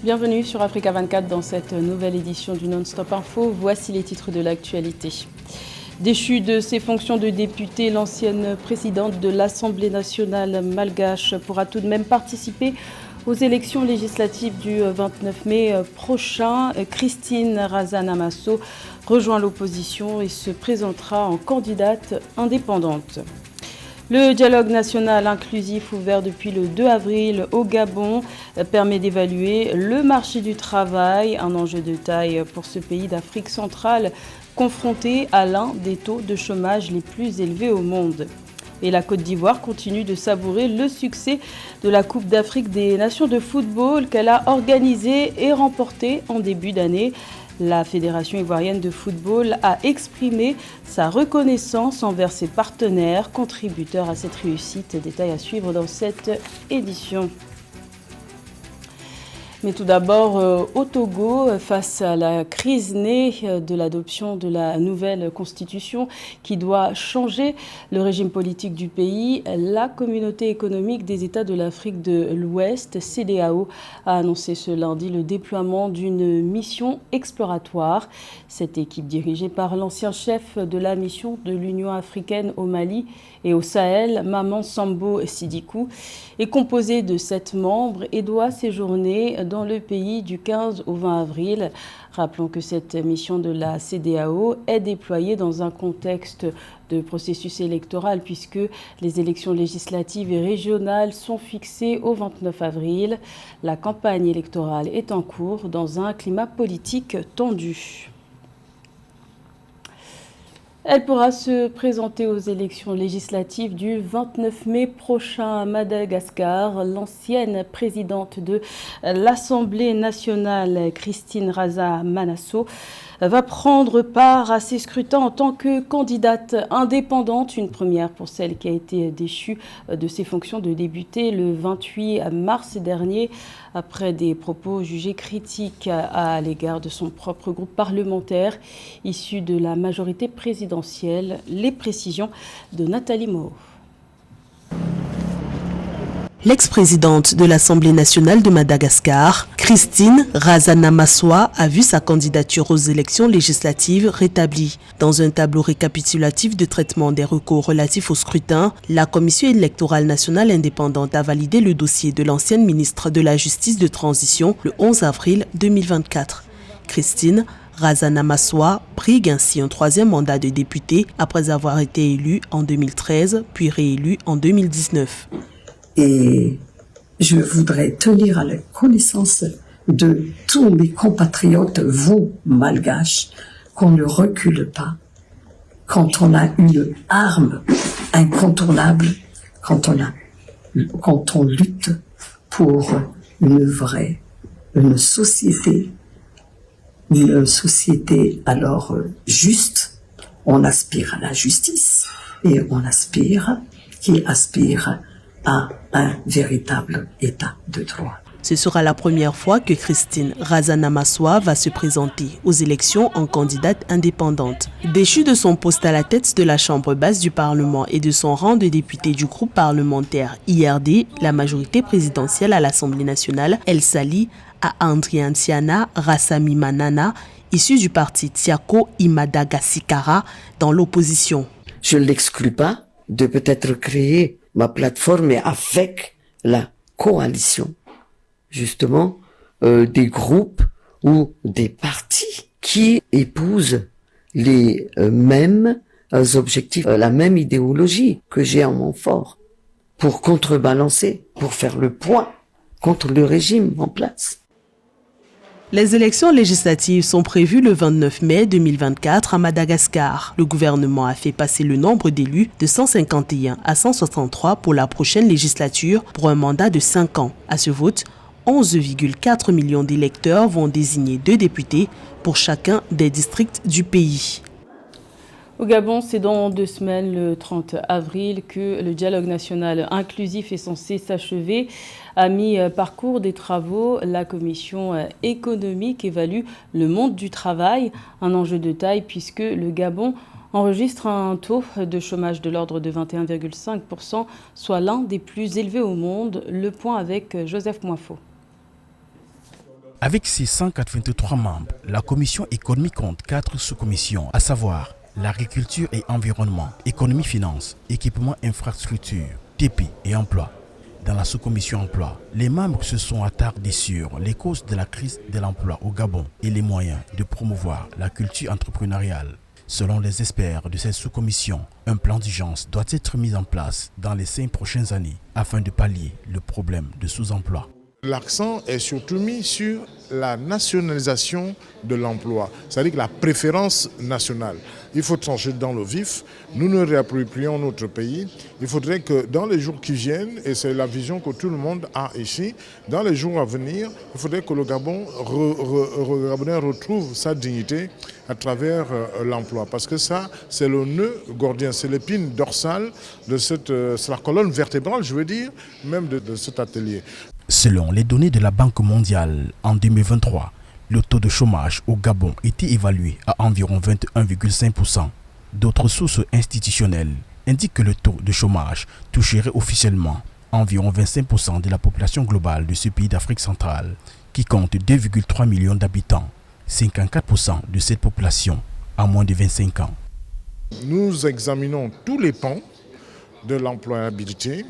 Bienvenue sur Africa 24 dans cette nouvelle édition du Non-Stop Info. Voici les titres de l'actualité. Déchue de ses fonctions de députée, l'ancienne présidente de l'Assemblée nationale malgache pourra tout de même participer aux élections législatives du 29 mai prochain. Christine Razanamaso rejoint l'opposition et se présentera en candidate indépendante. Le dialogue national inclusif ouvert depuis le 2 avril au Gabon permet d'évaluer le marché du travail, un enjeu de taille pour ce pays d'Afrique centrale confronté à l'un des taux de chômage les plus élevés au monde. Et la Côte d'Ivoire continue de savourer le succès de la Coupe d'Afrique des Nations de football qu'elle a organisée et remportée en début d'année. La Fédération ivoirienne de football a exprimé sa reconnaissance envers ses partenaires, contributeurs à cette réussite. Détail à suivre dans cette édition. Mais tout d'abord, au Togo, face à la crise née de l'adoption de la nouvelle constitution qui doit changer le régime politique du pays, la communauté économique des États de l'Afrique de l'Ouest, CEDEAO, a annoncé ce lundi le déploiement d'une mission exploratoire. Cette équipe, dirigée par l'ancien chef de la mission de l'Union africaine au Mali et au Sahel, Maman Sambo Sidikou, est composée de 7 membres et doit séjourner dans le pays du 15 au 20 avril. Rappelons que cette mission de la CEDEAO est déployée dans un contexte de processus électoral puisque les élections législatives et régionales sont fixées au 29 avril. La campagne électorale est en cours dans un climat politique tendu. Elle pourra se présenter aux élections législatives du 29 mai prochain à Madagascar. L'ancienne présidente de l'Assemblée nationale, Christine Razanamaso, va prendre part à ces scrutins en tant que candidate indépendante, une première pour celle qui a été déchue de ses fonctions de députée le 28 mars dernier, après des propos jugés critiques à l'égard de son propre groupe parlementaire issu de la majorité présidentielle. Les précisions de Nathalie Moho. L'ex-présidente de l'Assemblée nationale de Madagascar, Christine Razanamaso, a vu sa candidature aux élections législatives rétablie. Dans un tableau récapitulatif de traitement des recours relatifs au scrutin, la Commission électorale nationale indépendante a validé le dossier de l'ancienne ministre de la Justice de transition le 11 avril 2024. Christine Razanamaso brigue ainsi un 3e mandat de députée après avoir été élue en 2013 puis réélue en 2019. Et je voudrais tenir à la connaissance de tous mes compatriotes, vous, malgaches, qu'on ne recule pas quand on a une arme incontournable, quand on lutte pour une société alors juste. On aspire à la justice et qui aspire à un véritable état de droit. Ce sera la première fois que Christine Razanamaso va se présenter aux élections en candidate indépendante. Déchue de son poste à la tête de la Chambre basse du Parlement et de son rang de députée du groupe parlementaire IRD, la majorité présidentielle à l'Assemblée nationale, elle s'allie à Andriantiana Rassamimanana, issue du parti Tiako Imadagassikara, dans l'opposition. Je ne l'exclus pas de peut-être créer ma plateforme, mais avec la coalition, justement, des groupes ou des partis qui épousent les mêmes objectifs, la même idéologie que j'ai en mon fort, pour contrebalancer, pour faire le poids contre le régime en place. Les élections législatives sont prévues le 29 mai 2024 à Madagascar. Le gouvernement a fait passer le nombre d'élus de 151 à 163 pour la prochaine législature pour un mandat de 5 ans. À ce vote, 11,4 millions d'électeurs vont désigner 2 députés pour chacun des districts du pays. Au Gabon, c'est dans 2 semaines, le 30 avril, que le dialogue national inclusif est censé s'achever. À mi-parcours des travaux, la commission économique évalue le monde du travail, un enjeu de taille puisque le Gabon enregistre un taux de chômage de l'ordre de 21,5%, soit l'un des plus élevés au monde. Le point avec Joseph Moifo. Avec ses 183 membres, la commission économique compte 4 sous-commissions, à savoir l'agriculture et environnement, économie-finance, équipement infrastructure, TP et emploi. Dans la sous-commission emploi, les membres se sont attardés sur les causes de la crise de l'emploi au Gabon et les moyens de promouvoir la culture entrepreneuriale. Selon les experts de cette sous-commission, un plan d'urgence doit être mis en place dans les 5 prochaines années afin de pallier le problème de sous-emploi. L'accent est surtout mis sur la nationalisation de l'emploi, c'est-à-dire que la préférence nationale. Il faut trancher dans le vif, nous nous réapproprions notre pays. Il faudrait que dans les jours qui viennent, et c'est la vision que tout le monde a ici, dans les jours à venir, il faudrait que le Gabon retrouve sa dignité à travers l'emploi. Parce que ça, c'est le nœud gordien, c'est l'épine dorsale de c'est la colonne vertébrale, je veux dire, même de cet atelier. Selon les données de la Banque mondiale, en 2023, le taux de chômage au Gabon était évalué à environ 21,5%. D'autres sources institutionnelles indiquent que le taux de chômage toucherait officiellement environ 25% de la population globale de ce pays d'Afrique centrale, qui compte 2,3 millions d'habitants, 54% de cette population a moins de 25 ans. Nous examinons tous les pans de l'employabilité,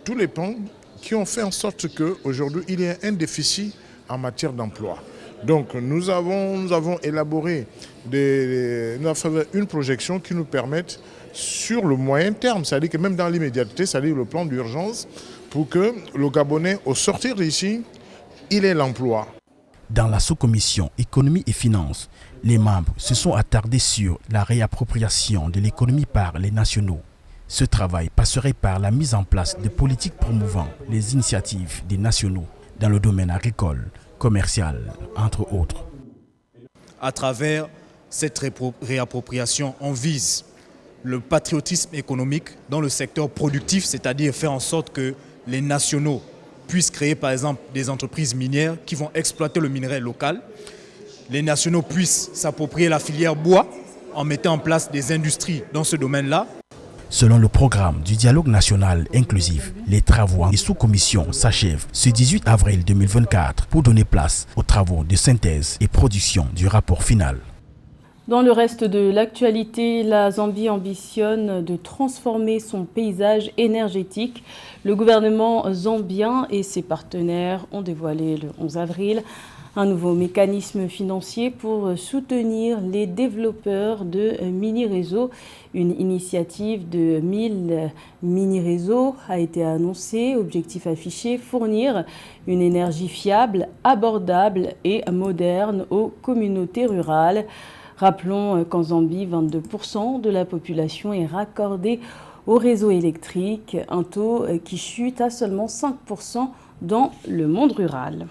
tous les pans qui ont fait en sorte qu'aujourd'hui, il y a un déficit en matière d'emploi. Donc nous avons élaboré une projection qui nous permette sur le moyen terme, c'est-à-dire que même dans l'immédiateté, c'est-à-dire le plan d'urgence, pour que le Gabonais, au sortir d'ici, il ait l'emploi. Dans la sous-commission économie et finances, les membres se sont attardés sur la réappropriation de l'économie par les nationaux. Ce travail passerait par la mise en place de politiques promouvant les initiatives des nationaux dans le domaine agricole, commercial, entre autres. À travers cette réappropriation, on vise le patriotisme économique dans le secteur productif, c'est-à-dire faire en sorte que les nationaux puissent créer par exemple des entreprises minières qui vont exploiter le minerai local. Les nationaux puissent s'approprier la filière bois en mettant en place des industries dans ce domaine-là. Selon le programme du dialogue national inclusif, les travaux en sous-commission s'achèvent ce 18 avril 2024 pour donner place aux travaux de synthèse et production du rapport final. Dans le reste de l'actualité, la Zambie ambitionne de transformer son paysage énergétique. Le gouvernement zambien et ses partenaires ont dévoilé le 11 avril un nouveau mécanisme financier pour soutenir les développeurs de mini-réseaux. Une initiative de 1000 mini-réseaux a été annoncée. Objectif affiché, fournir une énergie fiable, abordable et moderne aux communautés rurales. Rappelons qu'en Zambie, 22% de la population est raccordée au réseau électrique, un taux qui chute à seulement 5% dans le monde rural.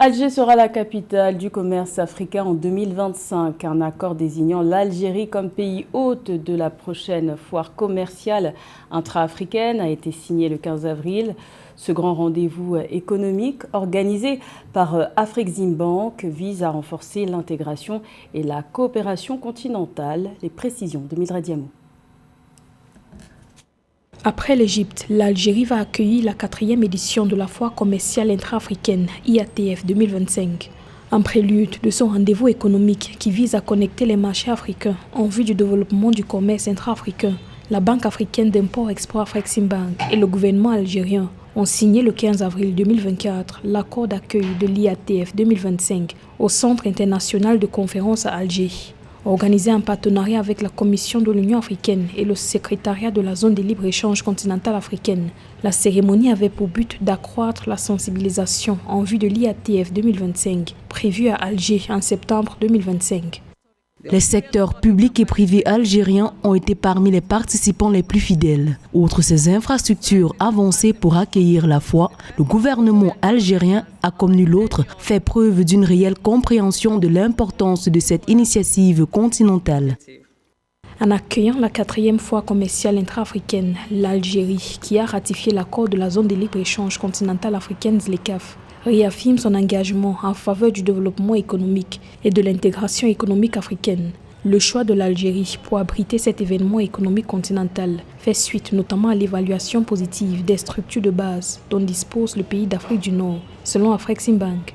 Alger sera la capitale du commerce africain en 2025. Un accord désignant l'Algérie comme pays hôte de la prochaine foire commerciale intra-africaine a été signé le 15 avril. Ce grand rendez-vous économique organisé par Afreximbank vise à renforcer l'intégration et la coopération continentale. Les précisions de Mildred Diamou. Après l'Égypte, l'Algérie va accueillir la 4e édition de la foire commerciale intra-africaine IATF 2025. Un prélude de son rendez-vous économique qui vise à connecter les marchés africains en vue du développement du commerce intra-africain. La Banque africaine d'import-export Afreximbank et le gouvernement algérien ont signé le 15 avril 2024 l'accord d'accueil de l'IATF 2025 au Centre international de conférences à Alger. Organisé en partenariat avec la Commission de l'Union africaine et le secrétariat de la zone de libre-échange continentale africaine, la cérémonie avait pour but d'accroître la sensibilisation en vue de l'IATF 2025, prévue à Alger en septembre 2025. Les secteurs publics et privés algériens ont été parmi les participants les plus fidèles. Outre ces infrastructures avancées pour accueillir la foire, le gouvernement algérien a, comme nul autre, fait preuve d'une réelle compréhension de l'importance de cette initiative continentale. En accueillant la 4e foire commerciale intra-africaine, l'Algérie, qui a ratifié l'accord de la zone de libre-échange continentale africaine ZLECAf, réaffirme son engagement en faveur du développement économique et de l'intégration économique africaine. Le choix de l'Algérie pour abriter cet événement économique continental fait suite notamment à l'évaluation positive des structures de base dont dispose le pays d'Afrique du Nord, selon Afreximbank.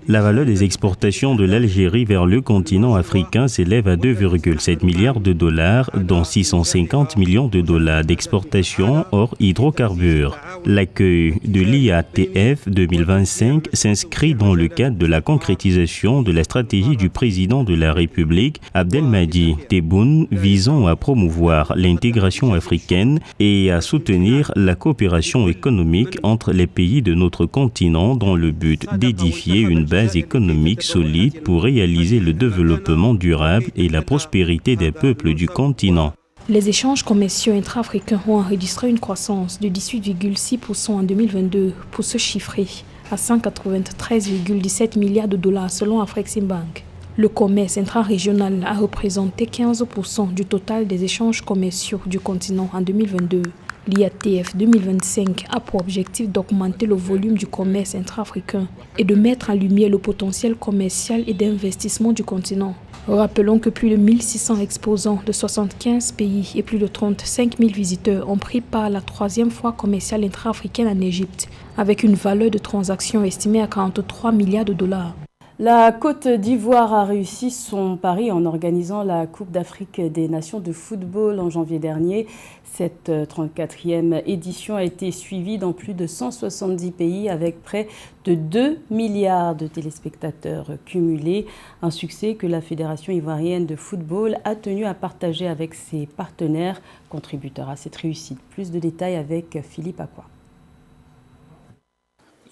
La valeur des exportations de l'Algérie vers le continent africain s'élève à 2,7 milliards de dollars, dont 650 millions de dollars d'exportations hors hydrocarbures. L'accueil de l'IATF 2025 s'inscrit dans le cadre de la concrétisation de la stratégie du président de la République, Abdelmadi Tebboune, visant à promouvoir l'intégration africaine et à soutenir la coopération économique entre les pays de notre continent dans le but d'édifier une base économique solide pour réaliser le développement durable et la prospérité des peuples du continent. Les échanges commerciaux intra-africains ont enregistré une croissance de 18,6% en 2022 pour se chiffrer à 193,17 milliards de dollars selon Afreximbank. Le commerce intra-régional a représenté 15% du total des échanges commerciaux du continent en 2022. L'IATF 2025 a pour objectif d'augmenter le volume du commerce intra-africain et de mettre en lumière le potentiel commercial et d'investissement du continent. Rappelons que plus de 1600 exposants de 75 pays et plus de 35 000 visiteurs ont pris part à la 3e foire commerciale intra-africaine en Égypte, avec une valeur de transaction estimée à 43 milliards de dollars. La Côte d'Ivoire a réussi son pari en organisant la Coupe d'Afrique des Nations de football en janvier dernier. Cette 34e édition a été suivie dans plus de 170 pays avec près de 2 milliards de téléspectateurs cumulés. Un succès que la Fédération ivoirienne de football a tenu à partager avec ses partenaires contributeurs à cette réussite. Plus de détails avec Philippe Aqua.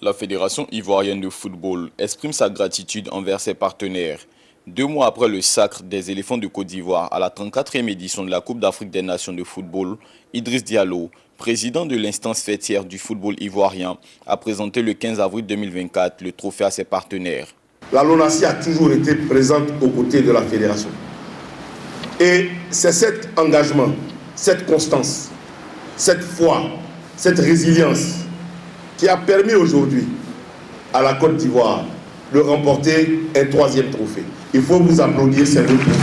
La Fédération ivoirienne de football exprime sa gratitude envers ses partenaires. 2 mois après le sacre des éléphants de Côte d'Ivoire à la 34e édition de la Coupe d'Afrique des Nations de football, Idriss Diallo, président de l'instance fêtière du football ivoirien, a présenté le 15 avril 2024 le trophée à ses partenaires. La LONASI a toujours été présente aux côtés de la fédération. Et c'est cet engagement, cette constance, cette foi, cette résilience qui a permis aujourd'hui à la Côte d'Ivoire de remporter un 3e trophée. Il faut vous applaudir, c'est votre trophée.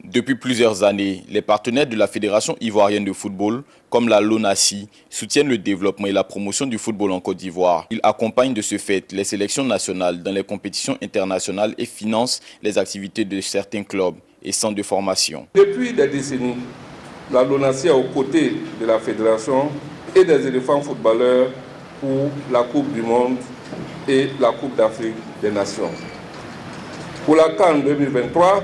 Depuis plusieurs années, les partenaires de la Fédération ivoirienne de football, comme la LONASI, soutiennent le développement et la promotion du football en Côte d'Ivoire. Ils accompagnent de ce fait les sélections nationales dans les compétitions internationales et financent les activités de certains clubs et centres de formation. Depuis des décennies, la LONASI est aux côtés de la Fédération et des éléphants footballeurs pour la Coupe du Monde et la Coupe d'Afrique des Nations. Pour la CAN 2023,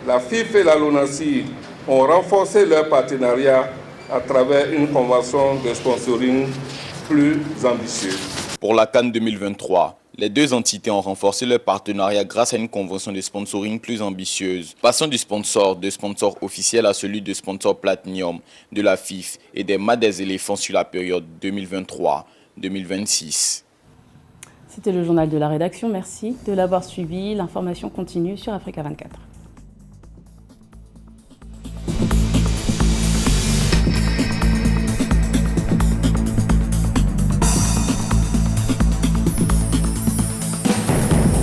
la FIFA et la LONASI ont renforcé leur partenariat à travers une convention de sponsoring plus ambitieuse. Pour la CAN 2023, les deux entités ont renforcé leur partenariat grâce à une convention de sponsoring plus ambitieuse, passant du sponsor officiel à celui de sponsor platinum de la FIFA et des mâts des éléphants sur la période 2023-2026. C'était le journal de la rédaction. Merci de l'avoir suivi. L'information continue sur Africa 24.